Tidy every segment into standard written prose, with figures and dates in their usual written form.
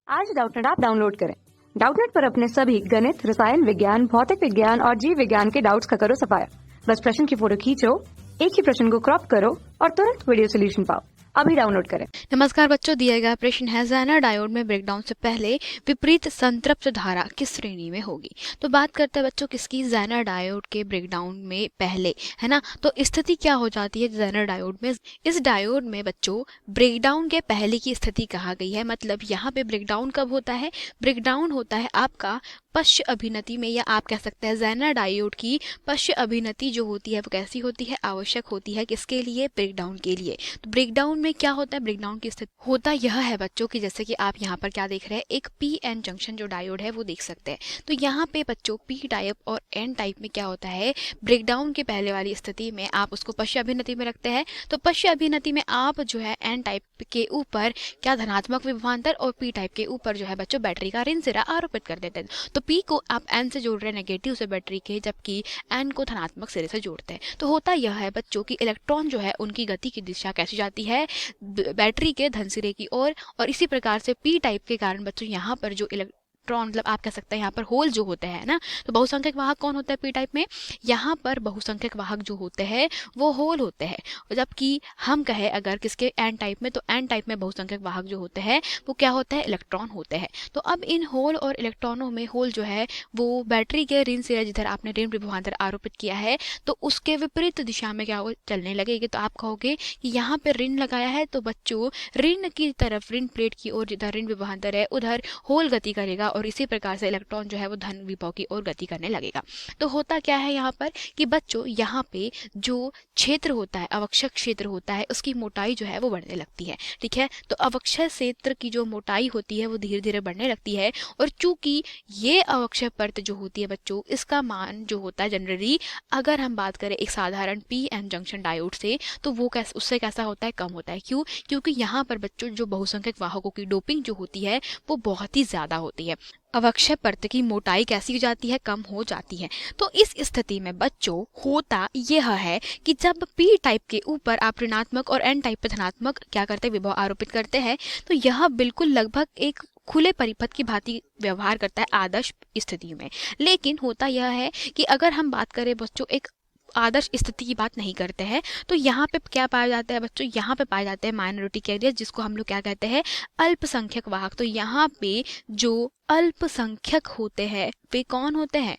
आज Doubtnut app download करें। Doubtnut पर अपने सभी गणित, रसायन विज्ञान, भौतिक विज्ञान और जीव विज्ञान के डाउट्स का करो सफाया। बस प्रश्न की फोटो खींचो, एक ही प्रश्न को क्रॉप करो और तुरंत वीडियो सोल्यूशन पाओ। अभी डाउनलोड करें। नमस्कार बच्चों, दिया गया प्रश्न है ज़ेनर डायोड में ब्रेकडाउन से पहले विपरीत संतृप्त धारा किस श्रेणी में होगी। तो बात करते हैं बच्चों किसकी, ज़ेनर डायोड के ब्रेकडाउन में पहले, है ना। तो स्थिति क्या हो जाती है ज़ेनर डायोड में। इस डायोड में बच्चों ब्रेकडाउन के पहले की स्थिति कहा गई है। मतलब यहाँ पे ब्रेकडाउन कब होता है, ब्रेकडाउन होता है आपका पश्च अभिनति में, या आप कह सकते हैं ज़ेनर डायोड की पश्च अभिनति जो होती है वो कैसी होती है, आवश्यक होती है किसके लिए, ब्रेकडाउन के लिए। तो ब्रेकडाउन में क्या होता है, ब्रेकडाउन की स्थिति होता यह है बच्चों की, जैसे कि आप यहाँ पर क्या देख रहे हैं, एक पी एन जंक्शन जो डायोड है वो देख सकते हैं। तो यहाँ पे बच्चों पी टाइप और एन टाइप में क्या होता है, ब्रेकडाउन के पहले वाली स्थिति में आप उसको पश्च अभिनति में रखते हैं। तो पश्च अभिनति में आप जो है एन टाइप के ऊपर क्या धनात्मक विभवांतर और पी टाइप के ऊपर जो है बच्चों बैटरी का ऋण सिरा आरोपित कर देते हैं। तो पी को आप एन से जोड़ रहे हैं नेगेटिव से बैटरी के, जबकि एन को धनात्मक सिरे से जोड़ते हैं। तो होता यह है बच्चों की इलेक्ट्रॉन जो है उनकी गति की दिशा कैसी जाती है, बैटरी के धन सिरे की ओर। और इसी प्रकार से पी टाइप के कारण बच्चों यहाँ पर जो इलेक्ट्रॉन, मतलब आप कह सकते हैं यहाँ पर होल जो होते हैं ना, तो बहुसंख्यक वाहक कौन होता है पी टाइप में, यहाँ पर बहुसंख्यक वाहक जो होते हैं वो होल होते हैं। जबकि हम कहें अगर किसके एन टाइप में, तो एन टाइप में बहुसंख्यक वाहक जो होते हैं वो क्या होता है, इलेक्ट्रॉन होते हैं। तो अब इन होल और इलेक्ट्रॉनों में होल जो है वो बैटरी के ऋण सिरे जिधर आपने ऋण विभवांतर आरोपित किया है तो उसके विपरीत दिशा में क्या हो, चलने लगेगी। तो आप कहोगे कि यहाँ पे ऋण लगाया है तो बच्चों ऋण की तरफ, ऋण प्लेट की ओर जिधर ऋण विभवांतर है उधर होल गति करेगा और इसी प्रकार से इलेक्ट्रॉन जो है वो धन विभव की ओर गति करने लगेगा। तो होता क्या है यहाँ पर कि बच्चों यहाँ पे जो क्षेत्र होता है, अवक्षय क्षेत्र होता है, उसकी मोटाई जो है वो बढ़ने लगती है। ठीक है, तो अवक्षय क्षेत्र की जो मोटाई होती है वो धीरे धीरे बढ़ने लगती है। और चूंकि ये अवक्षय परत जो होती है बच्चों, इसका मान जो होता है जनरली, अगर हम बात करें एक साधारण पी एन जंक्शन डायोड से, तो वो उससे कैसा होता है, कम होता है। क्यों, क्योंकि यहाँ पर बच्चों जो बहुसंख्यक वाहकों की डोपिंग जो होती है वो बहुत ही ज्यादा होती है। अवक्षय परत की मोटाई कैसी हो जाती है, कम हो जाती है। तो इस स्थिति में बच्चों होता यह है कि जब पी टाइप के ऊपर आप ऋणात्मक और एन टाइप पे धनात्मक क्या करते हैं, विभव आरोपित करते हैं, तो यह बिल्कुल लगभग एक खुले परिपथ की भांति व्यवहार करता है आदर्श स्थिति में। लेकिन होता यह है कि अगर हम बात करें बच्चों एक आदर्श स्थिति की बात नहीं करते हैं, तो यहाँ पे क्या पाया जाता है बच्चों, यहाँ पे पाए जाते हैं माइनॉरिटी कैरियर, जिसको हम लोग क्या कहते हैं, अल्पसंख्यक वाहक। तो यहाँ पे जो अल्पसंख्यक होते हैं वे कौन होते हैं,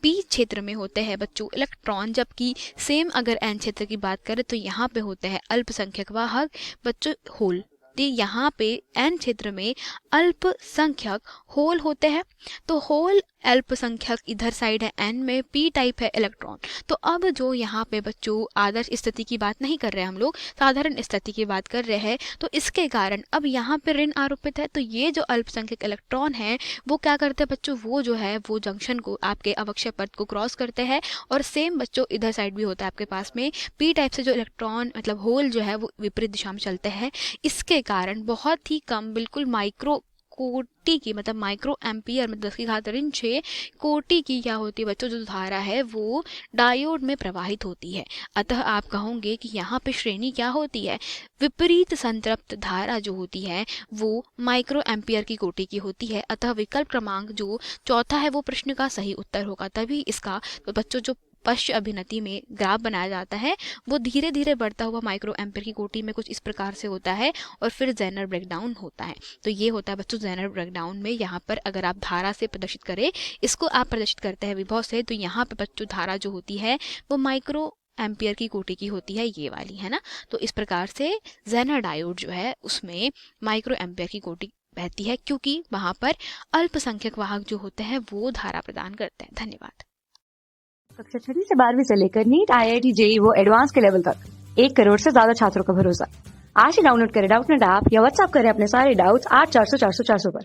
पी क्षेत्र में होते हैं बच्चों इलेक्ट्रॉन। जबकि सेम अगर एन क्षेत्र की बात करें तो यहाँ पे होते हैं अल्पसंख्यक वाहक बच्चों, होल। यहाँ पे एन क्षेत्र में अल्पसंख्यक होल होते हैं। तो होल अल्पसंख्यक इधर साइड है एन में, पी टाइप है इलेक्ट्रॉन। तो अब जो यहाँ पे बच्चों आदर्श स्थिति की बात नहीं कर रहे हैं हम लोग, साधारण स्थिति की बात कर रहे हैं। तो इसके कारण अब यहाँ पे ऋण आरोपित है, तो ये जो अल्पसंख्यक इलेक्ट्रॉन है वो क्या करते हैं बच्चों, वो जो है वो जंक्शन को, आपके अवक्षय परत को क्रॉस करते हैं। और सेम बच्चों इधर साइड भी होता है आपके पास में, पी टाइप से जो इलेक्ट्रॉन मतलब होल जो है वो विपरीत दिशा में चलते हैं। इसके कारण बहुत ही कम, बिल्कुल माइक्रो कोटि की, मतलब माइक्रो एम्पियर मतलब 10⁻⁶ कोटि की क्या होती है बच्चों, जो धारा है वो डायोड में प्रवाहित होती है। अतः आप कहोगे कि यहाँ पे श्रेणी क्या होती है, विपरीत संतृप्त धारा जो होती है वो माइक्रो एम्पियर की कोटि की होती है। अतः विकल्प क्रमांक जो चौथा है वो प्रश्न का सही उत्तर होगा। तभी इसका तो बच्चों जो पश्च अभिनति में ग्राफ बनाया जाता है वो धीरे धीरे बढ़ता हुआ माइक्रो एम्पियर की कोटि में कुछ इस प्रकार से होता है और फिर ज़ेनर ब्रेकडाउन होता है। तो ये होता है बच्चों ज़ेनर ब्रेकडाउन में। यहाँ पर अगर आप धारा से प्रदर्शित करें, इसको आप प्रदर्शित करते हैं विभव से, तो यहाँ पे बच्चों धारा जो होती है वो माइक्रो एम्पियर की कोटि की होती है, ये वाली है ना। तो इस प्रकार से ज़ेनर डायोड जो है उसमें माइक्रो एम्पियर की कोटि बहती है, क्योंकि वहाँ पर अल्पसंख्यक वाहक जो होते हैं वो धारा प्रदान करते हैं। धन्यवाद। कक्षा 6 से 12वीं से लेकर नीट, IIT, JEE वो एडवांस के लेवल तक 1 करोड़ से ज्यादा छात्रों का भरोसा। आज ही डाउनलोड करें डाउटनेट ऐप या व्हाट्सएप करें अपने सारे डाउट्स 8400 400 400 पर।